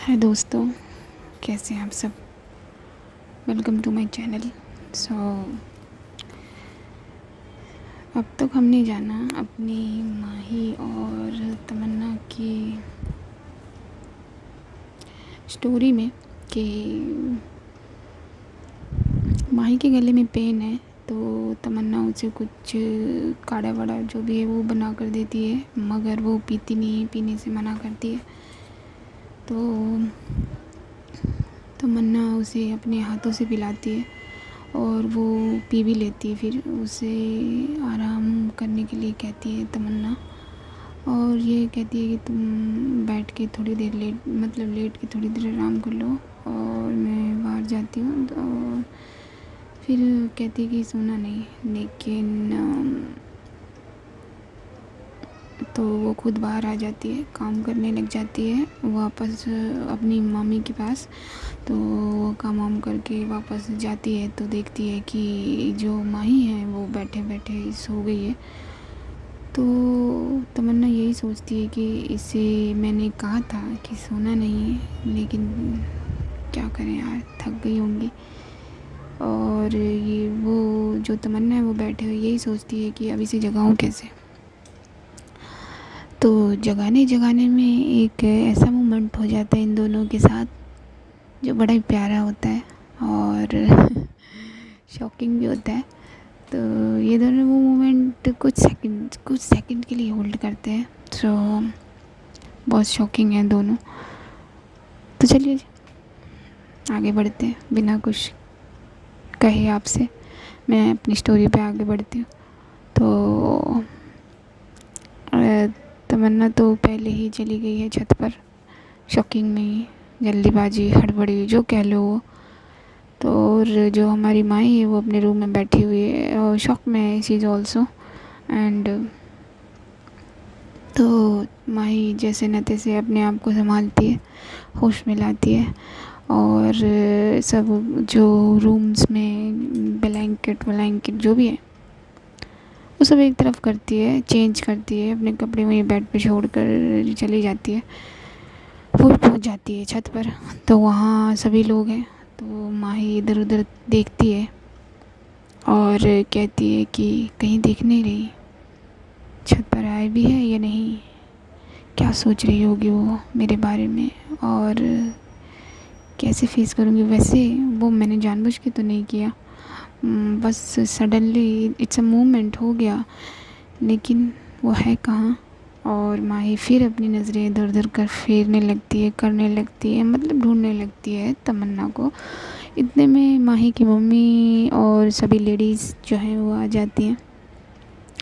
हाय दोस्तों, कैसे हैं आप सब। Welcome to my channel. So अब तक हमने जाना अपनी माही और तमन्ना की स्टोरी में कि माही के गले में पेन है तो तमन्ना उसे कुछ काढ़ा वाड़ा जो भी है वो बना कर देती है, मगर वो पीती नहीं है, पीने से मना करती है। तो तमन्ना उसे अपने हाथों से पिलाती है और वो पी भी लेती है। फिर उसे आराम करने के लिए कहती है तमन्ना, और ये कहती है कि तुम बैठ के थोड़ी देर लेट के थोड़ी देर आराम कर लो और मैं बाहर जाती हूँ। और फिर कहती है कि सोना नहीं, लेकिन तो वो खुद बाहर आ जाती है, काम करने लग जाती है वापस अपनी मम्मी के पास। तो वो काम वाम करके वापस जाती है तो देखती है कि जो माही है वो बैठे बैठे सो गई है। तो तमन्ना यही सोचती है कि इसे मैंने कहा था कि सोना नहीं है, लेकिन क्या करें यार, थक गई होंगी। और ये वो जो तमन्ना है वो बैठे हुए यही सोचती है कि अब इसे जगाऊं कैसे। तो जगाने जगाने में एक ऐसा मोमेंट हो जाता है इन दोनों के साथ जो बड़ा ही प्यारा होता है और शॉकिंग भी होता है। तो ये दोनों वो मोमेंट कुछ सेकंड के लिए होल्ड करते हैं। तो बहुत शॉकिंग है दोनों। तो चलिए आगे बढ़ते हैं, बिना कुछ कहे आपसे मैं अपनी स्टोरी पे आगे बढ़ती हूँ। तो तमन्ना तो पहले ही चली गई है छत पर, शॉकिंग में ही, जल्दीबाजी हड़बड़ी जो कह लो वो। तो और जो हमारी माई है वो अपने रूम में बैठी हुई है और शॉक में है, शी इज़ ऑल्सो। एंड तो माही जैसे न तैसे अपने आप को संभालती है, होश में लाती है और सब जो रूम्स में ब्लैंकेट वलैंकेट जो भी है वो सब एक तरफ करती है, चेंज करती है, अपने कपड़े वहीं बेड पे छोड़ कर चली जाती है। वो पहुंच जाती है छत पर, तो वहाँ सभी लोग हैं। तो माही इधर उधर देखती है और कहती है कि कहीं दिख नहीं रही, छत पर आए भी है या नहीं, क्या सोच रही होगी वो मेरे बारे में और कैसे फेस करूँगी। वैसे वो मैंने जानबूझ के तो नहीं किया, बस सडनली इट्स अ मूवमेंट हो गया, लेकिन वो है कहाँ। और माही फिर अपनी नज़रें इधर उधर कर फेरने लगती है, करने लगती है, मतलब ढूंढने लगती है तमन्ना को। इतने में माही की मम्मी और सभी लेडीज़ जो हैं वो आ जाती हैं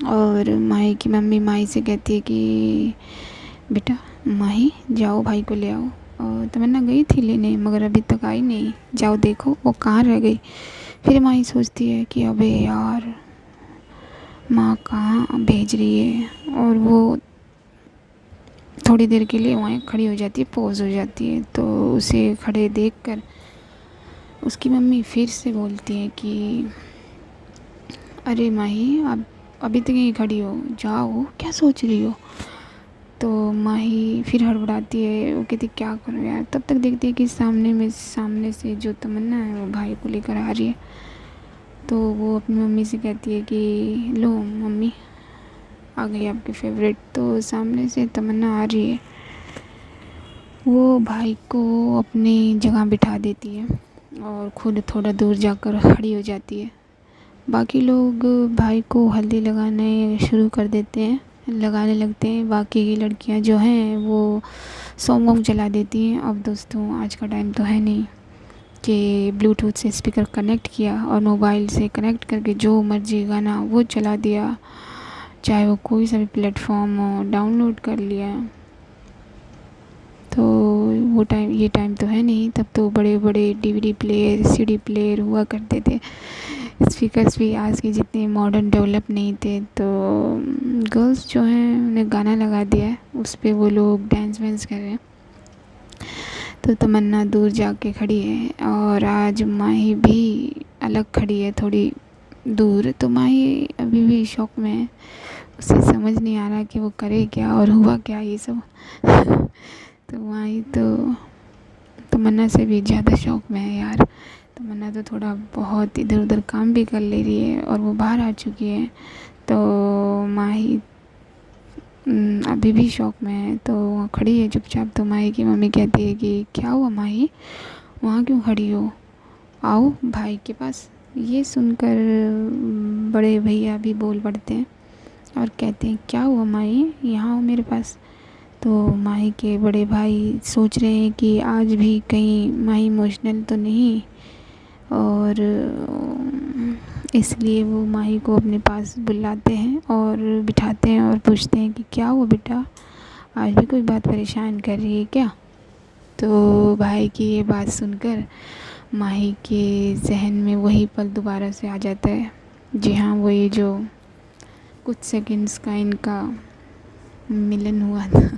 और माही की मम्मी माही से कहती है कि बेटा माही जाओ भाई को ले आओ। और तमन्ना गई थी लेने मगर अभी तक आई नहीं, जाओ देखो वो कहाँ रह गई। फिर माही सोचती है कि अबे यार माँ कहाँ भेज रही है, और वो थोड़ी देर के लिए वहाँ खड़ी हो जाती है, पॉज हो जाती है। तो उसे खड़े देखकर उसकी मम्मी फिर से बोलती है कि अरे माही अब अभी तक यहीं खड़ी हो, जाओ क्या सोच रही हो। तो माही फिर हड़बड़ाती है, वो कहती क्या करूँ यार। तब तक देखती है कि सामने से जो तमन्ना है वो भाई को लेकर आ रही है। तो वो अपनी मम्मी से कहती है कि लो मम्मी आ गई आपकी फेवरेट। तो सामने से तमन्ना आ रही है, वो भाई को अपनी जगह बिठा देती है और खुद थोड़ा दूर जाकर खड़ी हो जाती है। बाकी लोग भाई को हल्दी लगाने शुरू कर देते हैं, लगाने लगते हैं। बाकी की लड़कियां जो हैं वो सॉन्ग वॉन्ग चला देती हैं। अब दोस्तों आज का टाइम तो है नहीं कि ब्लूटूथ से स्पीकर कनेक्ट किया और मोबाइल से कनेक्ट करके जो मर्जी गाना वो चला दिया, चाहे वो कोई सा भी प्लेटफॉर्म हो, डाउनलोड कर लिया। तो ये टाइम तो है नहीं, तब तो बड़े बड़े डीवीडी प्लेयर सीडी प्लेयर हुआ करते थे। स्पीकर्स भी आज के जितने मॉडर्न डेवलप नहीं थे। तो गर्ल्स जो हैं उन्हें गाना लगा दिया है, उस पर वो लोग डांस वांस कर रहे हैं। तो तमन्ना दूर जाके खड़ी है और आज माही भी अलग खड़ी है थोड़ी दूर। तो माही अभी भी शौक में है, उसे समझ नहीं आ रहा कि वो करे क्या और हुआ क्या ये सब। तो माही तो तमन्ना से भी ज़्यादा शौक में है यार। तमन्ना तो थोड़ा बहुत इधर उधर काम भी कर ले रही है और वो बाहर आ चुकी है। तो माही अभी भी शौक में है, तो वहाँ खड़ी है चुपचाप। तो माही की मम्मी कहती है कि क्या हुआ माही, वहाँ क्यों खड़ी हो, आओ भाई के पास। ये सुनकर बड़े भैया भी बोल पड़ते हैं और कहते हैं क्या हुआ माही, यहाँ आओ मेरे पास। तो माही के बड़े भाई सोच रहे हैं कि आज भी कहीं माही इमोशनल तो नहीं, और इसलिए वो माही को अपने पास बुलाते हैं और बिठाते हैं और पूछते हैं कि क्या हुआ बेटा, आज भी कोई बात परेशान कर रही है क्या। तो भाई की ये बात सुनकर माही के जहन में वही पल दोबारा से आ जाता है। जी हाँ, वही जो कुछ सेकंड्स का इनका मिलन हुआ था।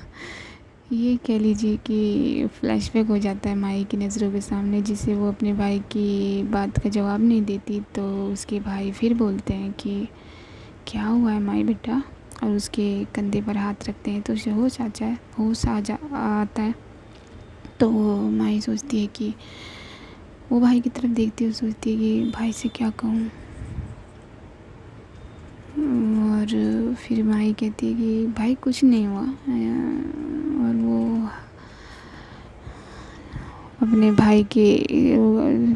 ये कह लीजिए कि फ्लैशबैक हो जाता है माही की नज़रों के सामने, जिसे वो अपने भाई की बात का जवाब नहीं देती। तो उसके भाई फिर बोलते हैं कि क्या हुआ है माही बेटा, और उसके कंधे पर हाथ रखते हैं तो उसे होश आता है। तो माही सोचती है कि वो भाई की तरफ देखती है और सोचती है कि भाई से क्या कहूँ। और फिर माही कहती है कि भाई कुछ नहीं हुआ, और वो अपने भाई के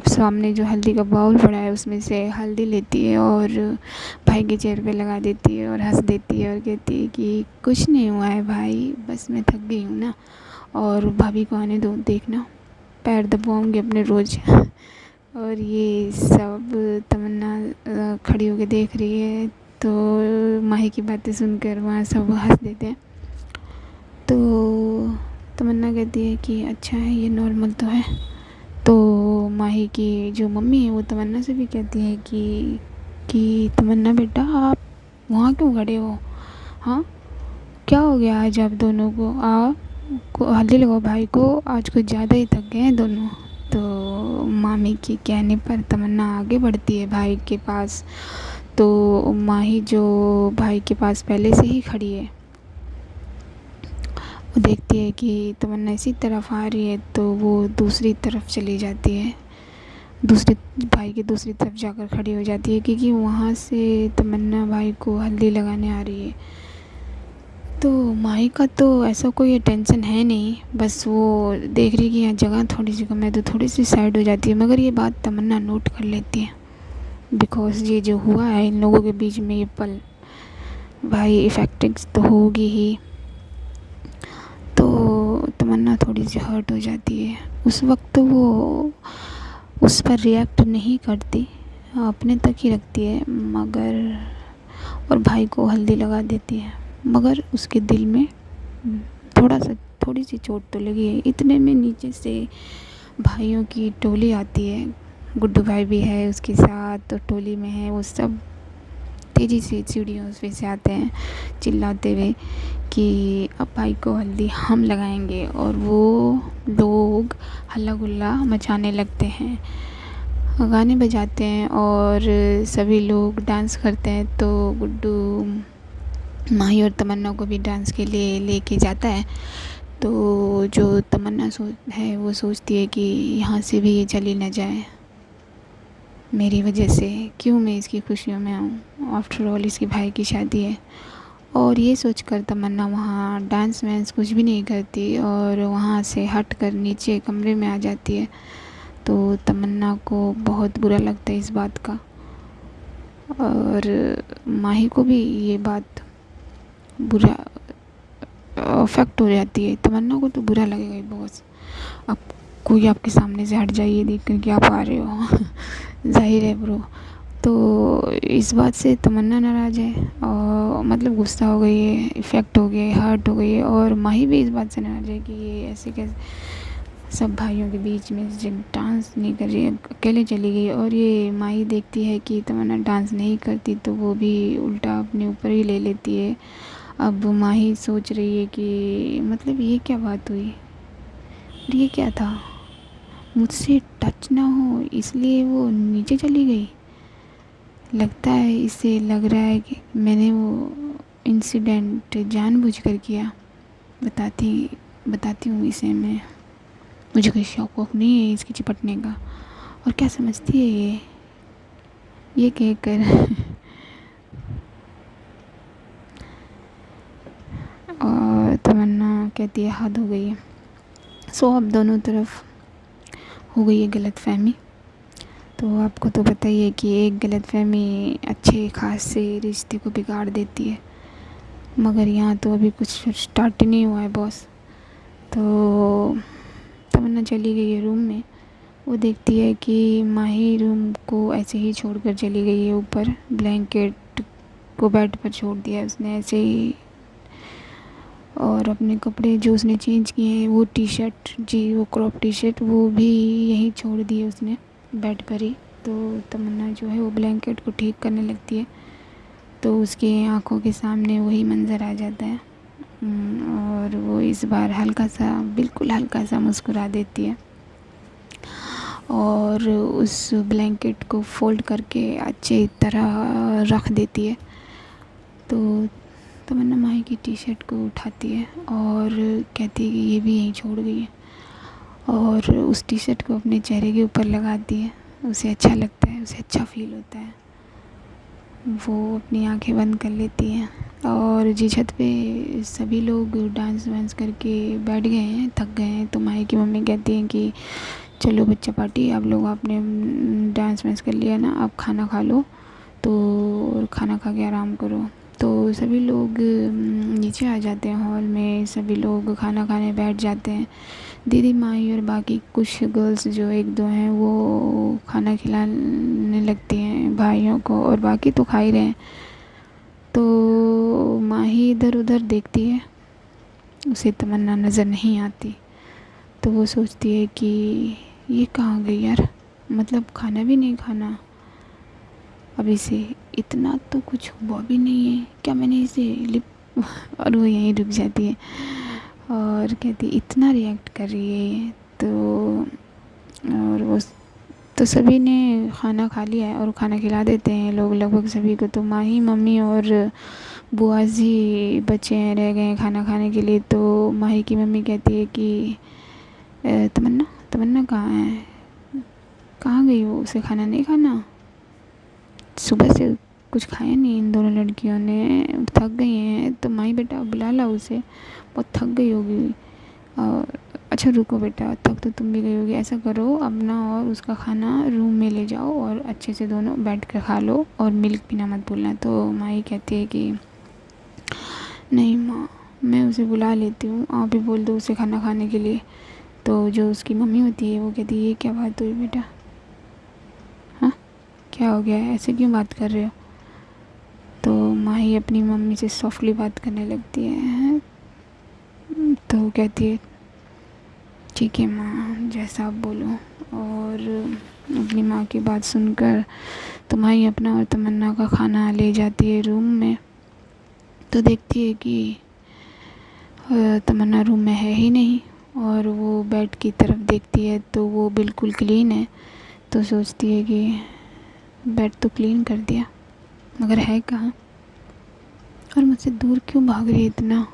सामने जो हल्दी का बाउल पड़ा है उसमें से हल्दी लेती है और भाई के चेहरे पे लगा देती है और हंस देती है और कहती है कि कुछ नहीं हुआ है भाई, बस मैं थक गई हूँ ना, और भाभी को आने दो, देखना पैर दबाऊँगी अपने रोज़। और ये सब तमन्ना खड़ी होकर देख रही है। तो माही की बातें सुनकर वहाँ सब हंस देते हैं। तो तमन्ना कहती है कि अच्छा है, ये नॉर्मल तो है। तो माही की जो मम्मी है वो तमन्ना से भी कहती है कि तमन्ना बेटा आप वहाँ क्यों खड़े हो, हाँ क्या हो गया आज आप दोनों को, हल्दी लगाओ भाई को, आज कुछ ज़्यादा ही थक गए हैं दोनों। तो मामी के कहने पर तमन्ना आगे बढ़ती है भाई के पास। तो माही जो भाई के पास पहले से ही खड़ी है, वो देखती है कि तमन्ना इसी तरफ आ रही है, तो वो दूसरी तरफ चली जाती है, दूसरे भाई की दूसरी तरफ जाकर खड़ी हो जाती है, क्योंकि वहाँ से तमन्ना भाई को हल्दी लगाने आ रही है। तो माही का तो ऐसा कोई टेंशन है नहीं, बस वो देख रही कि यहाँ जगह थोड़ी सी कम है तो थोड़ी सी साइड हो जाती है। मगर ये बात तमन्ना नोट कर लेती है, बिकॉज़ ये जो हुआ है इन लोगों के बीच में ये पल, भाई इफ़ेक्टिव तो होगी ही। तो तमन्ना थोड़ी सी हर्ट हो जाती है। उस वक्त तो वो उस पर रिएक्ट नहीं करती, अपने तक ही रखती है, मगर और भाई को हल्दी लगा देती है। मगर उसके दिल में थोड़ी सी चोट तो लगी है। इतने में नीचे से भाइयों की टोली आती है, गुड्डू भाई भी है उसके साथ, तो टोली में है वो सब तेज़ी से सीढ़ियों से आते हैं चिल्लाते हुए कि अब भाई को हल्दी हम लगाएंगे। और वो लोग हल्ला गुल्ला मचाने लगते हैं, गाने बजाते हैं और सभी लोग डांस करते हैं। तो गुड्डू माही और तमन्ना को भी डांस के लिए लेके जाता है। तो जो तमन्ना है वो सोचती है कि यहाँ से भी ये चली ना जाए मेरी वजह से, क्यों मैं इसकी खुशियों में आऊँ, आफ्टर ऑल इसके भाई की शादी है। और ये सोचकर तमन्ना वहाँ डांस वांस कुछ भी नहीं करती और वहाँ से हट कर नीचे कमरे में आ जाती है। तो तमन्ना को बहुत बुरा लगता है इस बात का, और माही को भी ये बात बुरा अफेक्ट हो जाती है। तमन्ना को तो बुरा लगेगा ही बहुत, अब कोई आपके सामने से हट जाइए देख कर कि आप आ रहे हो। जाहिर है ब्रो। तो इस बात से तमन्ना नाराज़ है और मतलब गुस्सा हो गई है, इफ़ेक्ट हो गया है, हर्ट हो गई है। और माही भी इस बात से नाराज़ है कि ये ऐसे कैसे सब भाइयों के बीच में जब डांस नहीं कर रही है, अकेले चली गई। और ये माही देखती है कि तमन्ना डांस नहीं करती तो वो भी उल्टा अपने ऊपर ही ले लेती है। अब माही सोच रही है कि मतलब ये क्या बात हुई, ये क्या था, मुझसे टच ना हो इसलिए वो नीचे चली गई। लगता है इसे लग रहा है कि मैंने वो इंसिडेंट जानबूझकर किया। बताती हूँ इसे मैं। मुझे कोई शौक वौक नहीं है इसकी चिपटने का। और क्या समझती है ये कह कर और तमन्ना कहती है हद हो गई है। सो अब दोनों तरफ हो गई है गलतफहमी। तो आपको तो पता ही है कि एक गलतफहमी अच्छे खास से रिश्ते को बिगाड़ देती है, मगर यहाँ तो अभी कुछ स्टार्ट ही नहीं हुआ है बॉस। तो तमन्ना चली गई है रूम में। वो देखती है कि माही रूम को ऐसे ही छोड़कर चली गई है, ऊपर ब्लैंकेट को बेड पर छोड़ दिया है उसने ऐसे ही। और अपने कपड़े जो उसने चेंज किए हैं, वो टी शर्ट जी, वो क्रॉप टी शर्ट, वो भी यहीं छोड़ दी है उसने बेड पर ही। तो तमन्ना जो है वो ब्लैंकेट को ठीक करने लगती है, तो उसकी आंखों के सामने वही मंज़र आ जाता है। और वो इस बार हल्का सा, बिल्कुल हल्का सा मुस्कुरा देती है और उस ब्लैंकेट को फ़ोल्ड करके अच्छी तरह रख देती है। तो तमन्ना माही की टी शर्ट को उठाती है और कहती है कि ये भी यहीं छोड़ गई है, और उस टी शर्ट को अपने चेहरे के ऊपर लगाती है। उसे अच्छा लगता है, उसे अच्छा फील होता है। वो अपनी आंखें बंद कर लेती है और जी छत पे सभी लोग डांस वांस करके बैठ गए हैं, थक गए हैं। तो माही की मम्मी कहती हैं कि चलो बच्चा पार्टी, आप लोग आपने डांस वांस कर लिया ना, अब खाना खा लो, तो खाना खा के आराम करो। तो सभी लोग नीचे आ जाते हैं हॉल में, सभी लोग खाना खाने बैठ जाते हैं। दीदी माही और बाकी कुछ गर्ल्स जो एक दो हैं वो खाना खिलाने लगती हैं भाइयों को, और बाकी तो खा ही रहे हैं। तो माही इधर उधर देखती है, उसे तमन्ना नज़र नहीं आती। तो वो सोचती है कि ये कहाँ गई यार, मतलब खाना भी नहीं खाना अभी से, इतना तो कुछ हुआ भी नहीं है क्या, मैंने इसे लिप और वो यहीं रुक जाती है और कहती इतना रिएक्ट कर रही है ये। तो और वो तो सभी ने खाना खा लिया है और खाना खिला देते हैं लोग लगभग सभी को। तो माही मम्मी और बुआज ही बचे हैं, रह गए हैं खाना खाने के लिए। तो माही की मम्मी कहती है कि तमन्ना तमन्ना कहाँ है, कहाँ गई वो, उसे खाना नहीं खाना, सुबह से कुछ खाया नहीं इन दोनों लड़कियों ने, थक गई हैं। तो माही बेटा बुला ला उसे, बहुत थक गई होगी। और अच्छा रुको बेटा, थक तो तुम भी गई होगी, ऐसा करो अपना और उसका खाना रूम में ले जाओ और अच्छे से दोनों बैठ कर खा लो, और मिल्क पीना मत भूलना। तो माही कहती है कि नहीं माँ, मैं उसे बुला लेती हूँ, आप भी बोल दो उसे खाना खाने के लिए। तो जो उसकी मम्मी होती है वो कहती है ये क्या बात हुई बेटा, हाँ क्या हो गया है, ऐसे क्यों बात कर रहे हो। तो माही अपनी मम्मी से सॉफ्टली बात करने लगती है। तो कहती है ठीक है माँ, जैसा आप बोलो। और अपनी माँ की बात सुनकर तो माही अपना और तमन्ना का खाना ले जाती है रूम में। तो देखती है कि तमन्ना रूम में है ही नहीं, और वो बेड की तरफ देखती है तो वो बिल्कुल क्लीन है। तो सोचती है कि बेड तो क्लीन कर दिया, मगर है कहाँ, और मुझसे दूर क्यों भाग रही है इतना।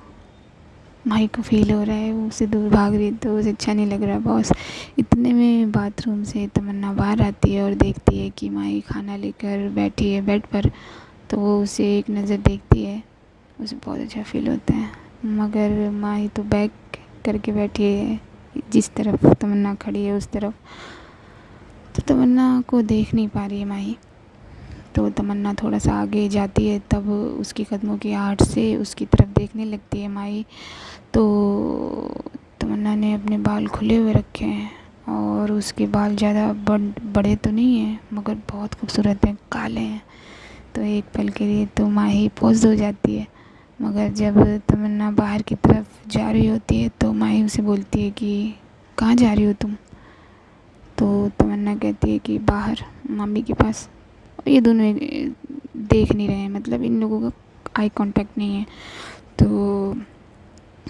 माही को फील हो रहा है वो उससे दूर भाग रही है, तो उसे अच्छा नहीं लग रहा बॉस। इतने में बाथरूम से तमन्ना बाहर आती है और देखती है कि माही खाना लेकर बैठी है बेड पर। तो वो उसे एक नज़र देखती है, उसे बहुत अच्छा फील होता है। मगर माही तो बैक करके बैठी है, जिस तरफ तमन्ना खड़ी है उस तरफ, तो तमन्ना को देख नहीं पा रही है माही। तो तमन्ना थोड़ा सा आगे जाती है, तब उसकी कदमों की आहट से उसकी तरफ देखने लगती है माही। तो तमन्ना ने अपने बाल खुले हुए रखे हैं, और उसके बाल ज़्यादा बड़े तो नहीं हैं मगर बहुत खूबसूरत हैं, काले हैं। तो एक पल के लिए तो माही पॉज हो जाती है, मगर जब तमन्ना बाहर की तरफ जा रही होती है तो माही उसे बोलती है कि कहाँ जा रही हो तुम। तो तमन्ना कहती है कि बाहर मम्मी के पास। ये दोनों देख नहीं रहे हैं, मतलब इन लोगों का आई कांटेक्ट नहीं है। तो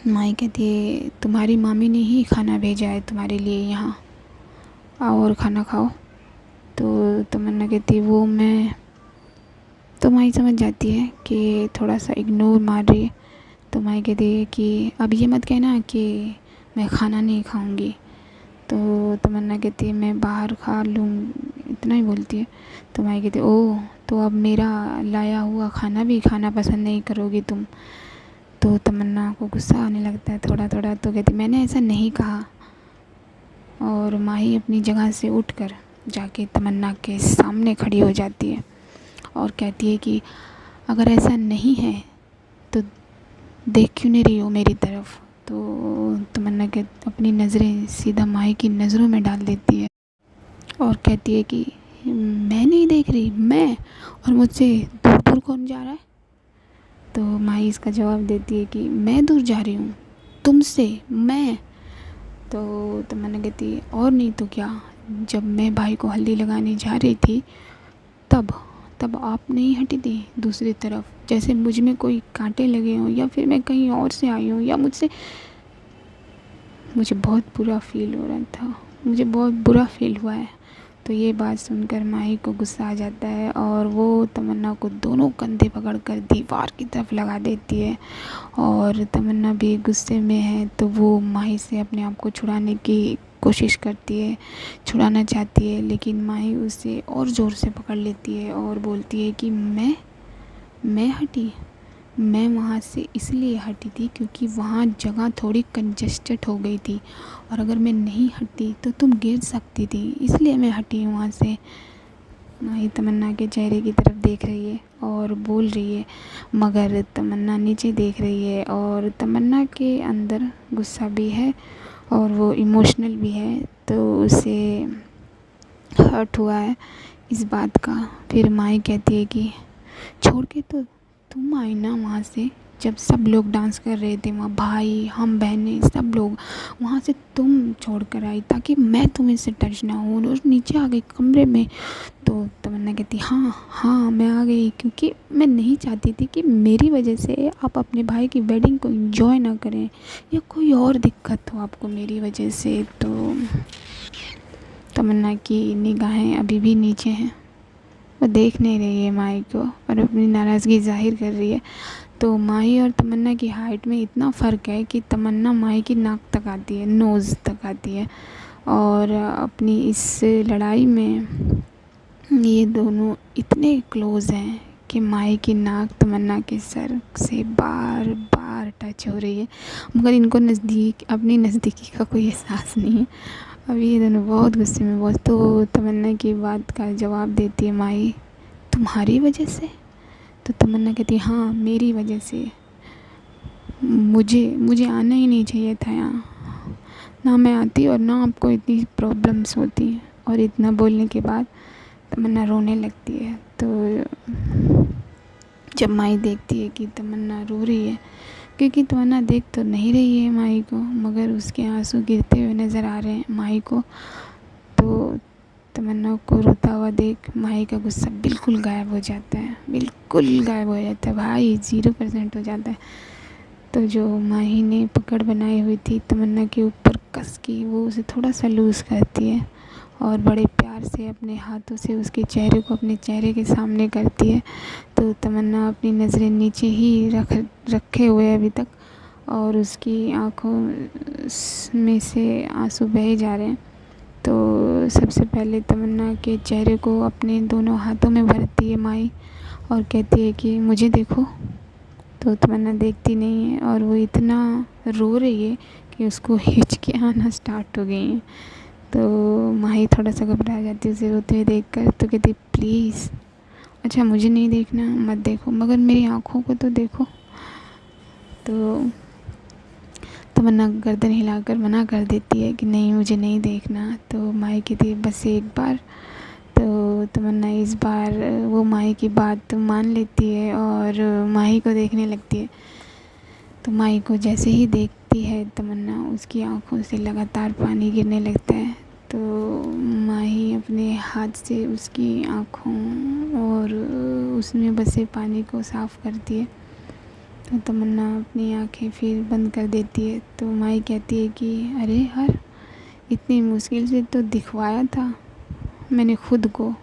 माही कहती है तुम्हारी मामी ने ही खाना भेजा है तुम्हारे लिए, यहाँ आओ और खाना खाओ। तो तमन्ना कहती है वो मैं, तो माही समझ जाती है कि थोड़ा सा इग्नोर मार रही है। तो माही कहती है कि अब ये मत कहना कि मैं खाना नहीं खाऊंगी। तो तमन्ना कहती है मैं बाहर खा लूँ, इतना ही बोलती है। तो माही कहती है ओह, तो अब मेरा लाया हुआ खाना भी खाना पसंद नहीं करोगी तुम। तो तमन्ना को गुस्सा आने लगता है थोड़ा थोड़ा, तो कहती मैंने ऐसा नहीं कहा। और माही अपनी जगह से उठकर जाके तमन्ना के सामने खड़ी हो जाती है और कहती है कि अगर ऐसा नहीं है तो देख क्यों नहीं रही हो मेरी तरफ। तो तमन्ना के अपनी नज़रें सीधा माही की नज़रों में डाल देती है और कहती है कि मैं नहीं देख रही, मैं, और मुझसे दूर दूर कौन जा रहा है। तो माही इसका जवाब देती है कि मैं दूर जा रही हूँ तुमसे, मैं। तो तमन्ना कहती है और नहीं तो क्या, जब मैं भाई को हल्दी लगाने जा रही थी तब तब आप नहीं हटी थी दूसरी तरफ, जैसे मुझ में कोई कांटे लगे हों या फिर मैं कहीं और से आई हूँ या मुझसे। मुझे बहुत बुरा फील हो रहा था, मुझे बहुत बुरा फील हुआ है। तो ये बात सुनकर माही को गुस्सा आ जाता है और वो तमन्ना को दोनों कंधे पकड़कर दीवार की तरफ लगा देती है। और तमन्ना भी गुस्से में है तो वो माही से अपने आप को छुड़ाने की कोशिश करती है, छुड़ाना चाहती है, लेकिन माही उसे और ज़ोर से पकड़ लेती है और बोलती है कि मैं हटी, मैं वहाँ से इसलिए हटी थी क्योंकि वहाँ जगह थोड़ी कंजस्टेड हो गई थी और अगर मैं नहीं हटती तो तुम गिर सकती थी, इसलिए मैं हटी हूँ वहाँ से। माही तमन्ना के चेहरे की तरफ देख रही है और बोल रही है, मगर तमन्ना नीचे देख रही है और तमन्ना के अंदर गुस्सा भी है और वो इमोशनल भी है, तो उसे हर्ट हुआ है इस बात का। फिर माही कहती है कि छोड़ के तो तुम आई ना वहाँ से, जब सब लोग डांस कर रहे थे वहाँ, भाई हम बहनें सब लोग, वहाँ से तुम छोड़ कर आई ताकि मैं तुम्हें से टच ना हूँ, और नीचे आ गई कमरे में। तो तमन्ना कहती हाँ हाँ मैं आ गई क्योंकि मैं नहीं चाहती थी कि मेरी वजह से आप अपने भाई की वेडिंग को एंजॉय ना करें या कोई और दिक्कत हो आपको मेरी वजह से। तो तमन्ना की निगाहें अभी भी नीचे हैं, वो देख नहीं रही है माही को और अपनी नाराज़गी जाहिर कर रही है। तो माही और तमन्ना की हाइट में इतना फ़र्क है कि तमन्ना माही की नाक तक आती है, नोज़ तक आती है। और अपनी इस लड़ाई में ये दोनों इतने क्लोज़ हैं कि माही की नाक तमन्ना के सर से बार बार टच हो रही है, मगर इनको अपनी नज़दीकी का कोई एहसास नहीं है। अभी ये दोनों बहुत गुस्से में बहुत। तो तमन्ना की बात का जवाब देती है माही, तुम्हारी वजह से? तो तमन्ना कहती है हाँ मेरी वजह से, मुझे आना ही नहीं चाहिए था यहाँ, ना मैं आती और ना आपको इतनी प्रॉब्लम्स होती। और इतना बोलने के बाद तमन्ना रोने लगती है। तो जब माही देखती है कि तमन्ना रो रही है, क्योंकि तमन्ना देख तो नहीं रही है माही को, मगर उसके आंसू गिरते हुए नज़र आ रहे हैं माही को, तो तमन्ना को रोता हुआ देख माही का गुस्सा बिल्कुल गायब हो जाता है, बिल्कुल गायब हो जाता है भाई, 0% हो जाता है। तो जो माही ने पकड़ बनाई हुई थी तमन्ना के ऊपर कस की, वो उसे थोड़ा सा लूज़ करती है और बड़े प्यार से अपने हाथों से उसके चेहरे को अपने चेहरे के सामने करती है। तो तमन्ना अपनी नज़रें नीचे ही रखे हुए अभी तक, और उसकी आँखों में से आंसू बहे जा रहे हैं। तो सबसे पहले तमन्ना के चेहरे को अपने दोनों हाथों में भरती है माही और कहती है कि मुझे देखो। तो तमन्ना देखती नहीं है और वो इतना रो रही है कि उसको हिचकियाँ आना स्टार्ट हो गई हैं। तो माही थोड़ा सा घबरा जाती है उसे रोते हुए देखकर, तो कहती प्लीज़, अच्छा मुझे नहीं देखना, मत देखो, मगर मेरी आँखों को तो देखो। तो तमन्ना गर्दन हिलाकर मना कर देती है कि नहीं मुझे नहीं देखना। तो माही कहती है बस एक बार। तो तमन्ना इस बार वो माही की बात मान लेती है और माही को देखने लगती है। तो माही को जैसे ही देखती है तमन्ना, उसकी आंखों से लगातार पानी गिरने लगता है। तो माही अपने हाथ से उसकी आंखों और उसमें बसे पानी को साफ़ करती है। तो तमन्ना अपनी आंखें फिर बंद कर देती है। तो माही कहती है कि अरे यार, इतनी मुश्किल से तो दिखवाया था मैंने खुद को,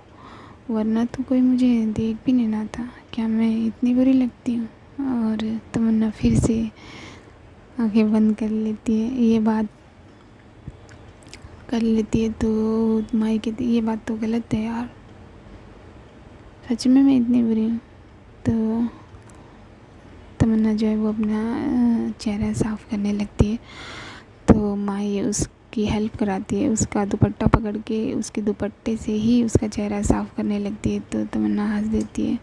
वरना तो कोई मुझे देख भी नहीं रहा था, क्या मैं इतनी बुरी लगती हूँ? और तमन्ना फिर से आंखें बंद कर लेती है। ये बात कर लेती है। तो माई कहती ये बात तो गलत है यार, सच में मैं इतनी बुरी हूँ। तो तमन्ना जो है वो अपना चेहरा साफ़ करने लगती है। तो माई उसकी हेल्प कराती है, उसका दुपट्टा पकड़ के उसके दुपट्टे से ही उसका चेहरा साफ़ करने लगती है। तो तमन्ना हंस देती है।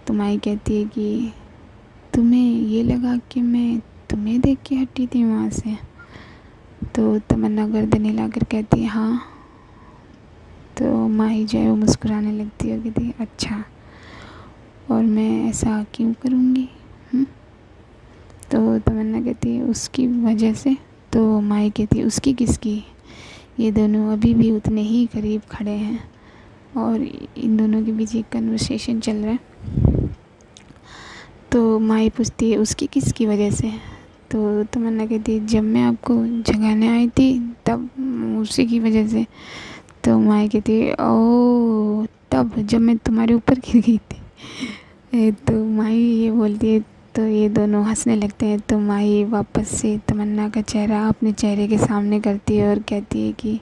तो माई कहती है कि तुम्हें ये लगा कि मैं तुम्हें देख के हटी थी वहाँ से? तो तमन्ना गर्दन हिलाकर कहती है हाँ। तो माही जो है वो मुस्कुराने लगती है और कहती है अच्छा, और मैं ऐसा क्यों करूँगी? तो तमन्ना कहती है उसकी वजह से। तो माही कहती है उसकी किसकी? ये दोनों अभी भी उतने ही करीब खड़े हैं और इन दोनों के बीच एक कन्वर्सेशन चल रहा है। तो माही पूछती है उसकी किसकी वजह से? तो तमन्ना कहती है जब मैं आपको जगाने आई थी तब उसी की वजह से। तो माही कहती है ओ, तब जब मैं तुम्हारे ऊपर गिर गई थी। तो माही ये बोलती है। तो ये दोनों हंसने लगते हैं। तो माही वापस से तमन्ना का चेहरा अपने चेहरे के सामने करती है और कहती है कि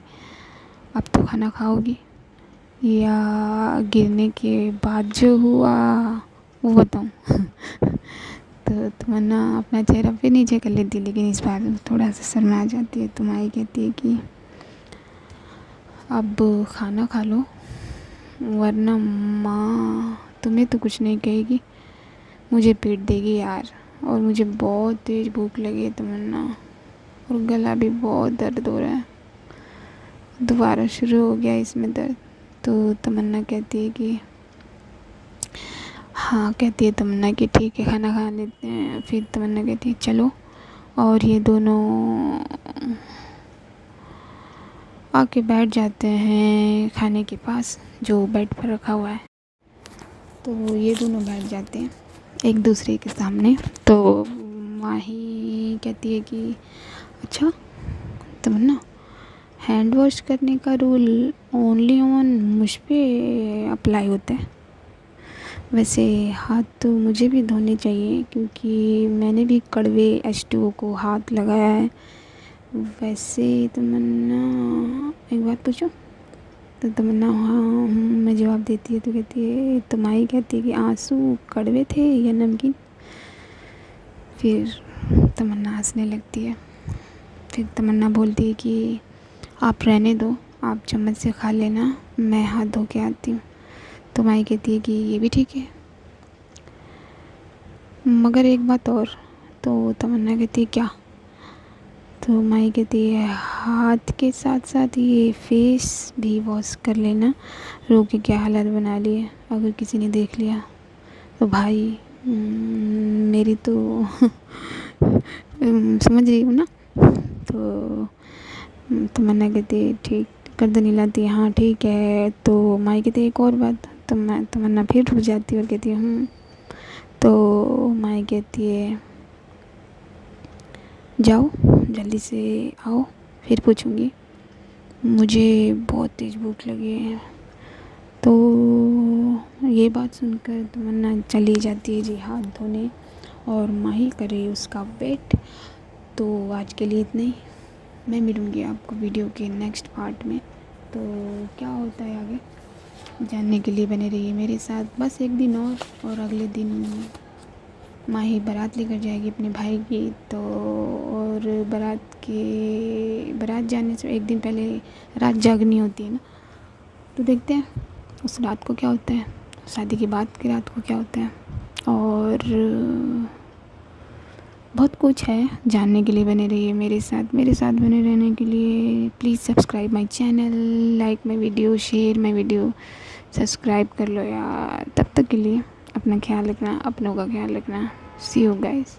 अब तो खाना खाओगी या गिरने के बाद जो हुआ वो बताऊँ? तो तमन्ना अपना चेहरा फिर नीचे कर लेती है, लेकिन इस बार थोड़ा सा शर्मा जाती है। तो माही कहती है कि अब खाना खा लो वरना माँ तुम्हें तो कुछ नहीं कहेगी, मुझे पीट देगी यार, और मुझे बहुत तेज़ भूख लगी है तमन्ना, और गला भी बहुत दर्द हो रहा है, दोबारा शुरू हो गया इसमें दर्द। तो तमन्ना कहती है कि हाँ, कहती है तमन्ना कि ठीक है खाना खा लेते हैं। फिर तमन्ना कहती है चलो, और ये दोनों आके बैठ जाते हैं खाने के पास जो बेड पर रखा हुआ है। तो ये दोनों बैठ जाते हैं एक दूसरे के सामने। तो माही कहती है कि अच्छा तमन्ना, हैंड वॉश करने का रूल ओनली ऑन मुझ पे अप्लाई होता है, वैसे हाथ तो मुझे भी धोने चाहिए क्योंकि मैंने भी कड़वे H2O को हाथ लगाया है। वैसे तमन्ना एक बात पूछूं? तो तमन्ना हाँ मैं जवाब देती है। तो कहती है तो माही कहती है कि आंसू कड़वे थे या नमकीन? फिर तमन्ना हंसने लगती है। फिर तमन्ना बोलती है कि आप रहने दो, आप चम्मच से खा लेना, मैं हाथ धो के आती हूँ। तो माही कहती है कि ये भी ठीक है, मगर एक बात और। तो तमन्ना कहती है क्या? तो माही कहती है हाथ के साथ साथ ये फेस भी वॉश कर लेना, रो के क्या हालत बना ली है, अगर किसी ने देख लिया तो भाई मेरी तो समझ रही हो ना? तो तमन्ना कहती है ठीक, गर्दन हिलाती है हाँ ठीक है। तो माही कहती है एक और बात। तो तमन्ना फिर रुक जाती है और कहती है तो माही कहती है जाओ जल्दी से आओ, फिर पूछूंगी, मुझे बहुत तेज़ भूख लगी है। तो ये बात सुनकर तमन्ना चली जाती है जी हाथ धोने, और माही करे उसका वेट। तो आज के लिए इतना ही, मैं मिलूँगी आपको वीडियो के नेक्स्ट पार्ट में। तो क्या होता है आगे जानने के लिए बने रहिए मेरे साथ। बस एक दिन और अगले दिन माही बारात लेकर जाएगी अपने भाई की। तो और बारात जाने से एक दिन पहले रात जागनी होती है ना, तो देखते हैं उस रात को क्या होता है, शादी की बात की रात को क्या होता है। और बहुत कुछ है जानने के लिए, बने रहिए मेरे साथ बने रहने के लिए please subscribe my channel, like my video, share my video, subscribe कर लो यार। तब तक के लिए अपना ख्याल रखना, अपनों का ख्याल रखना। सी यू गाइस।